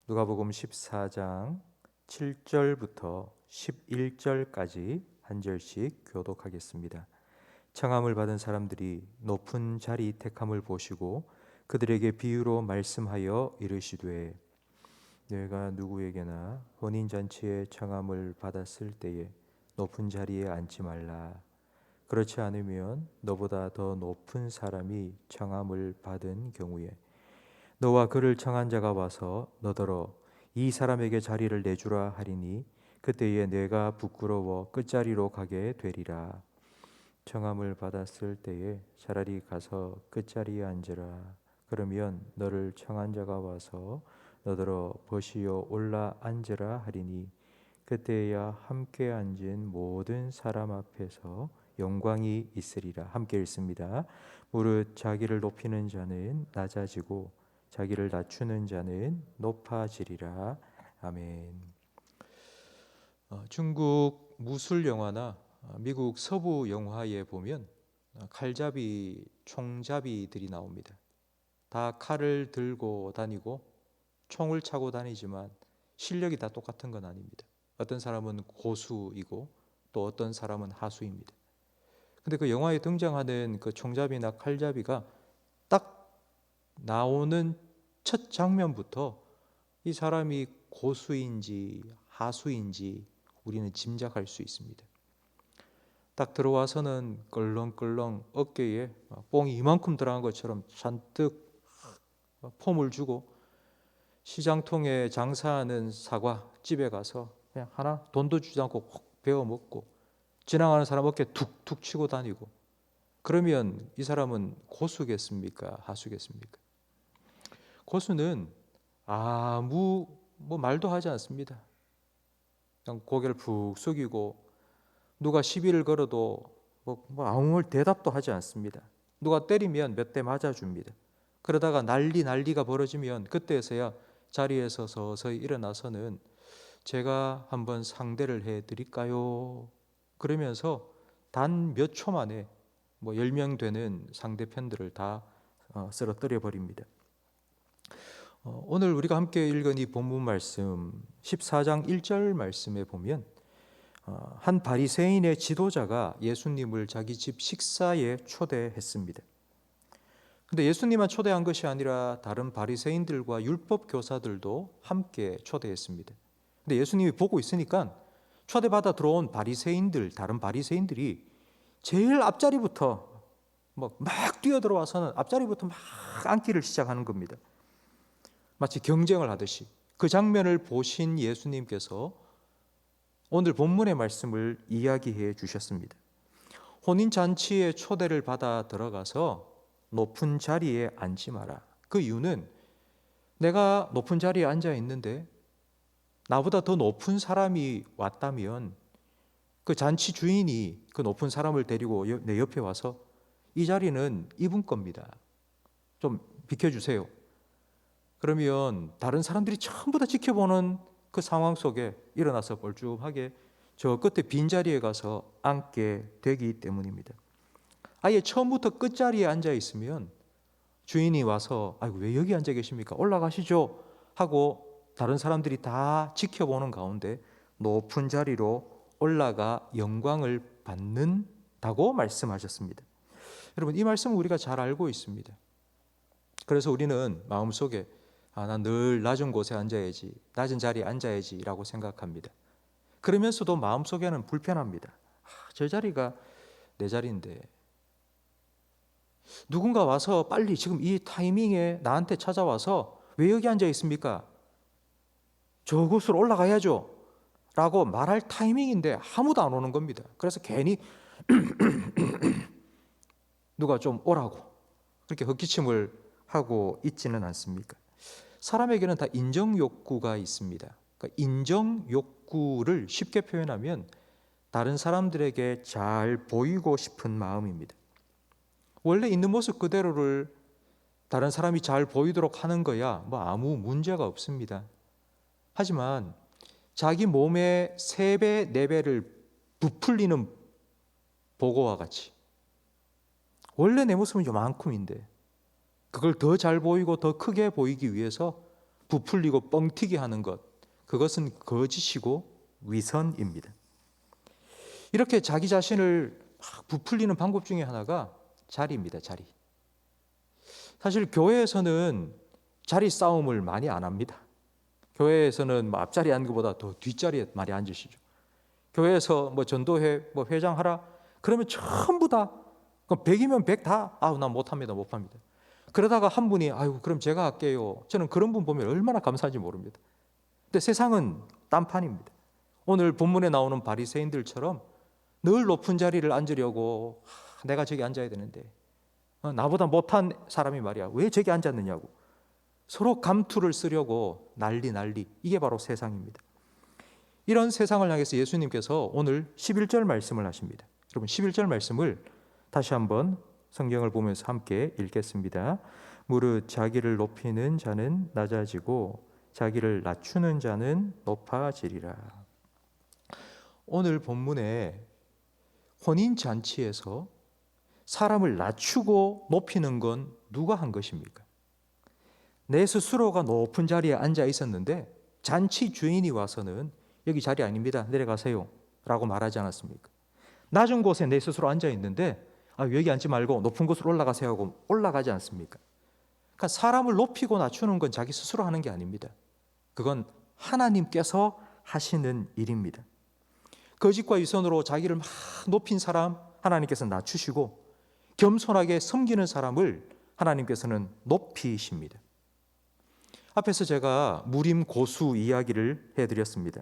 누가복음 14장 7절부터 11절까지 한 절씩 교독하겠습니다. 청함을 받은 사람들이 높은 자리 택함을 보시고 그들에게 비유로 말씀하여 이르시되 너희가 누구에게나 혼인잔치에 청함을 받았을 때에 높은 자리에 앉지 말라. 그렇지 않으면 너보다 더 높은 사람이 청함을 받은 경우에 너와 그를 청한 자가 와서 너더러 이 사람에게 자리를 내주라 하리니 그때에 내가 부끄러워 끝자리로 가게 되리라. 청함을 받았을 때에 차라리 가서 끝자리에 앉으라. 그러면 너를 청한 자가 와서 너더러 보시어 올라 앉으라 하리니 그때야 함께 앉은 모든 사람 앞에서 영광이 있으리라. 함께 읽습니다. 무릇 자기를 높이는 자는 낮아지고 자기를 낮추는 자는 높아지리라. 아멘. 중국 무술 영화나 미국 서부 영화에 보면 칼잡이, 총잡이들이 나옵니다. 다 칼을 들고 다니고 총을 차고 다니지만 실력이 다 똑같은 건 아닙니다. 어떤 사람은 고수이고 또 어떤 사람은 하수입니다. 근데 그 영화에 등장하는 그 총잡이나 칼잡이가 딱 나오는 첫 장면부터 이 사람이 고수인지 하수인지 우리는 짐작할 수 있습니다. 딱 들어와서는 끌렁끌렁 어깨에 뽕이 이만큼 들어간 것처럼 잔뜩 폼을 주고 시장통에 장사하는 사과집에 가서 그냥 하나 돈도 주지 않고 확 베어 먹고 지나가는 사람 어깨에 툭툭 치고 다니고 그러면 이 사람은 고수겠습니까? 하수겠습니까? 고수는 아무 말도 하지 않습니다. 그냥 고개를 푹 숙이고 누가 시비를 걸어도 아무 대답도 하지 않습니다. 누가 때리면 몇 대 맞아줍니다. 그러다가 난리가 벌어지면 그때서야 자리에서 서서히 일어나서는 제가 한번 상대를 해드릴까요? 그러면서 단 몇 초 만에 10명 되는 상대편들을 다 쓰러뜨려 버립니다. 오늘 우리가 함께 읽은 이 본문 말씀 14장 1절 말씀에 보면 한 바리새인의 지도자가 예수님을 자기 집 식사에 초대했습니다. 근데 예수님만 초대한 것이 아니라 다른 바리새인들과 율법 교사들도 함께 초대했습니다. 근데 예수님이 보고 있으니까 초대받아 들어온 다른 바리새인들이 제일 앞자리부터 막 뛰어들어와서는 앞자리부터 막 앉기를 시작하는 겁니다. 마치 경쟁을 하듯이. 그 장면을 보신 예수님께서 오늘 본문의 말씀을 이야기해 주셨습니다. 혼인잔치에 초대를 받아 들어가서 높은 자리에 앉지 마라. 그 이유는 내가 높은 자리에 앉아 있는데 나보다 더 높은 사람이 왔다면 그 잔치 주인이 그 높은 사람을 데리고 내 옆에 와서 이 자리는 이분 겁니다. 좀 비켜주세요. 그러면 다른 사람들이 전부 다 지켜보는 그 상황 속에 일어나서 뻘쭘하게 저 끝에 빈자리에 가서 앉게 되기 때문입니다. 아예 처음부터 끝자리에 앉아 있으면 주인이 와서 아이고 왜 여기 앉아 계십니까? 올라가시죠 하고 다른 사람들이 다 지켜보는 가운데 높은 자리로 올라가 영광을 받는다고 말씀하셨습니다. 여러분 이 말씀은 우리가 잘 알고 있습니다. 그래서 우리는 마음속에 난 늘 낮은 곳에 앉아야지, 낮은 자리에 앉아야지 라고 생각합니다. 그러면서도 마음속에는 불편합니다. 저 자리가 내 자리인데 누군가 와서 빨리 지금 이 타이밍에 나한테 찾아와서 왜 여기 앉아 있습니까? 저곳으로 올라가야죠 라고 말할 타이밍인데 아무도 안 오는 겁니다. 그래서 괜히 누가 좀 오라고 그렇게 헛기침을 하고 있지는 않습니까? 사람에게는 다 인정 욕구가 있습니다. 그러니까 인정 욕구를 쉽게 표현하면 다른 사람들에게 잘 보이고 싶은 마음입니다. 원래 있는 모습 그대로를 다른 사람이 잘 보이도록 하는 거야 아무 문제가 없습니다. 하지만 자기 몸의 3배, 4배를 부풀리는 보고와 같이 원래 내 모습은 요만큼인데 그걸 더 잘 보이고 더 크게 보이기 위해서 부풀리고 뻥튀기 하는 것, 그것은 거짓이고 위선입니다. 이렇게 자기 자신을 막 부풀리는 방법 중에 하나가 자리입니다. 자리. 사실 교회에서는 자리 싸움을 많이 안 합니다. 교회에서는 앞자리에 앉는 것보다 더 뒷자리에 많이 앉으시죠. 교회에서 전도회 회장하라 그러면 전부 다 100이면 100 다 나 못합니다. 그러다가 한 분이 그럼 제가 할게요. 저는 그런 분 보면 얼마나 감사한지 모릅니다. 근데 세상은 딴판입니다. 오늘 본문에 나오는 바리새인들처럼 늘 높은 자리를 앉으려고 내가 저기 앉아야 되는데 나보다 못한 사람이 말이야 왜 저기 앉았느냐고 서로 감투를 쓰려고 난리 이게 바로 세상입니다. 이런 세상을 향해서 예수님께서 오늘 11절 말씀을 하십니다. 여러분 11절 말씀을 다시 한번 성경을 보면서 함께 읽겠습니다. 무릇 자기를 높이는 자는 낮아지고 자기를 낮추는 자는 높아지리라. 오늘 본문에 혼인잔치에서 사람을 낮추고 높이는 건 누가 한 것입니까? 내 스스로가 높은 자리에 앉아 있었는데 잔치 주인이 와서는 여기 자리 아닙니다. 내려가세요 라고 말하지 않았습니까? 낮은 곳에 내 스스로 앉아 있는데 여기 앉지 말고 높은 곳으로 올라가세요 하고 올라가지 않습니까? 그러니까 사람을 높이고 낮추는 건 자기 스스로 하는 게 아닙니다. 그건 하나님께서 하시는 일입니다. 거짓과 위선으로 자기를 막 높인 사람 하나님께서 낮추시고 겸손하게 섬기는 사람을 하나님께서는 높이십니다. 앞에서 제가 무림 고수 이야기를 해드렸습니다.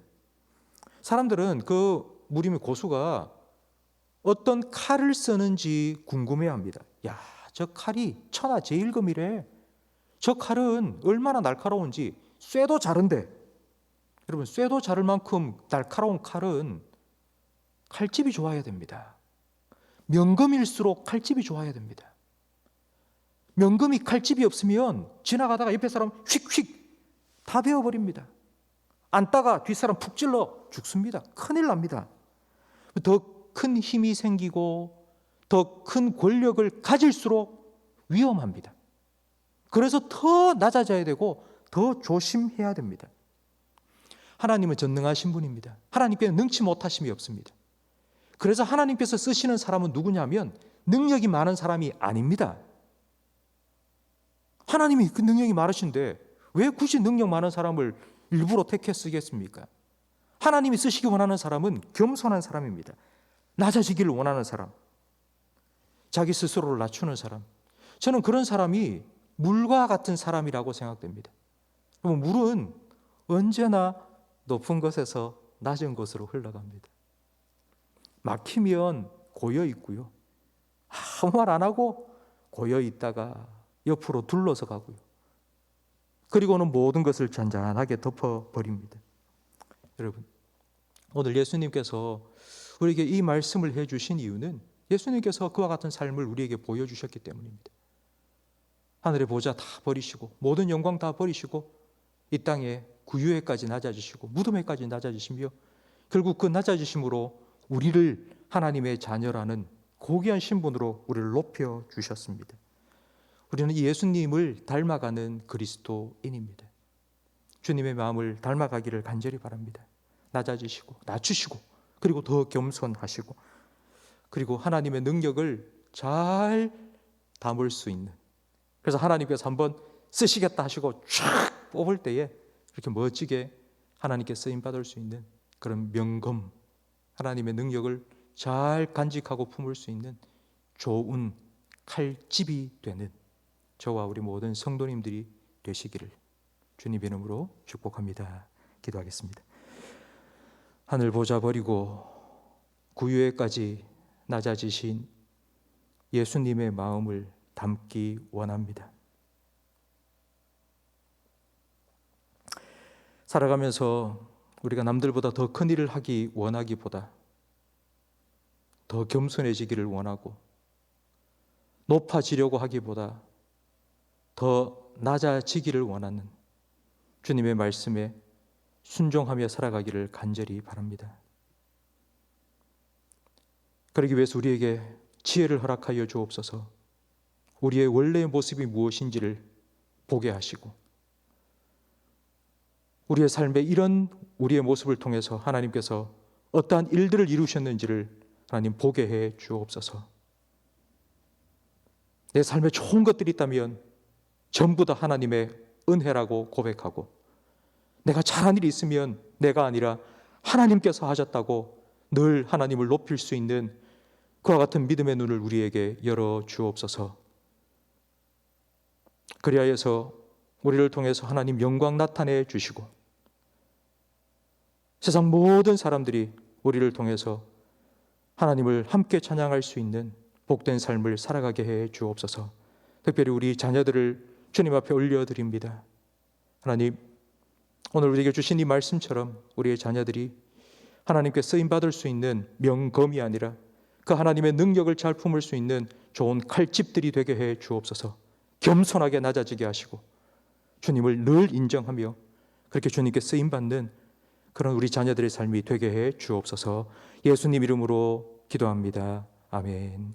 사람들은 그 무림의 고수가 어떤 칼을 쓰는지 궁금해합니다. 저 칼이 천하제일금이래. 저 칼은 얼마나 날카로운지 쇠도 자른데 여러분 쇠도 자를 만큼 날카로운 칼은 칼집이 좋아야 됩니다. 명금일수록 칼집이 좋아야 됩니다. 명금이 칼집이 없으면 지나가다가 옆에 사람 휙휙 다 베어버립니다. 앉다가 뒷사람 푹 찔러 죽습니다. 큰일 납니다. 더 큰 힘이 생기고 더 큰 권력을 가질수록 위험합니다. 그래서 더 낮아져야 되고 더 조심해야 됩니다. 하나님은 전능하신 분입니다. 하나님께는 능치 못하심이 없습니다. 그래서 하나님께서 쓰시는 사람은 누구냐면 능력이 많은 사람이 아닙니다. 하나님이 그 능력이 많으신데 왜 굳이 능력 많은 사람을 일부러 택해 쓰겠습니까? 하나님이 쓰시기 원하는 사람은 겸손한 사람입니다. 낮아지기를 원하는 사람, 자기 스스로를 낮추는 사람. 저는 그런 사람이 물과 같은 사람이라고 생각됩니다. 물은 언제나 높은 곳에서 낮은 곳으로 흘러갑니다. 막히면 고여 있고요. 아무 말 안 하고 고여 있다가 옆으로 둘러서 가고요. 그리고는 모든 것을 잔잔하게 덮어버립니다. 여러분, 오늘 예수님께서 우리에게 이 말씀을 해주신 이유는 예수님께서 그와 같은 삶을 우리에게 보여주셨기 때문입니다. 하늘의 보좌 다 버리시고 모든 영광 다 버리시고 이 땅에 구유에까지 낮아지시고 무덤에까지 낮아지시며 결국 그 낮아지심으로 우리를 하나님의 자녀라는 고귀한 신분으로 우리를 높여주셨습니다. 우리는 이 예수님을 닮아가는 그리스도인입니다. 주님의 마음을 닮아가기를 간절히 바랍니다. 낮아지시고 낮추시고 그리고 더 겸손하시고 그리고 하나님의 능력을 잘 담을 수 있는, 그래서 하나님께서 한번 쓰시겠다 하시고 쫙 뽑을 때에 이렇게 멋지게 하나님께 쓰임받을 수 있는 그런 명검, 하나님의 능력을 잘 간직하고 품을 수 있는 좋은 칼집이 되는 저와 우리 모든 성도님들이 되시기를 주님의 이름으로 축복합니다. 기도하겠습니다. 하늘 보좌 버리고 구유에까지 낮아지신 예수님의 마음을 담기 원합니다. 살아가면서 우리가 남들보다 더 큰 일을 하기 원하기보다 더 겸손해지기를 원하고 높아지려고 하기보다 더 낮아지기를 원하는 주님의 말씀에 순종하며 살아가기를 간절히 바랍니다. 그러기 위해서 우리에게 지혜를 허락하여 주옵소서. 우리의 원래의 모습이 무엇인지를 보게 하시고 우리의 삶에 이런 우리의 모습을 통해서 하나님께서 어떠한 일들을 이루셨는지를 하나님 보게 해 주옵소서. 내 삶에 좋은 것들이 있다면 전부 다 하나님의 은혜라고 고백하고, 내가 잘한 일이 있으면 내가 아니라 하나님께서 하셨다고 늘 하나님을 높일 수 있는 그와 같은 믿음의 눈을 우리에게 열어 주옵소서. 그리하여서 우리를 통해서 하나님 영광 나타내 주시고, 세상 모든 사람들이 우리를 통해서 하나님을 함께 찬양할 수 있는 복된 삶을 살아가게 해 주옵소서. 특별히 우리 자녀들을 주님 앞에 올려드립니다. 하나님, 오늘 우리에게 주신 이 말씀처럼 우리의 자녀들이 하나님께 쓰임받을 수 있는 명검이 아니라 그 하나님의 능력을 잘 품을 수 있는 좋은 칼집들이 되게 해 주옵소서. 겸손하게 낮아지게 하시고 주님을 늘 인정하며 그렇게 주님께 쓰임받는 그런 우리 자녀들의 삶이 되게 해 주옵소서. 예수님 이름으로 기도합니다. 아멘.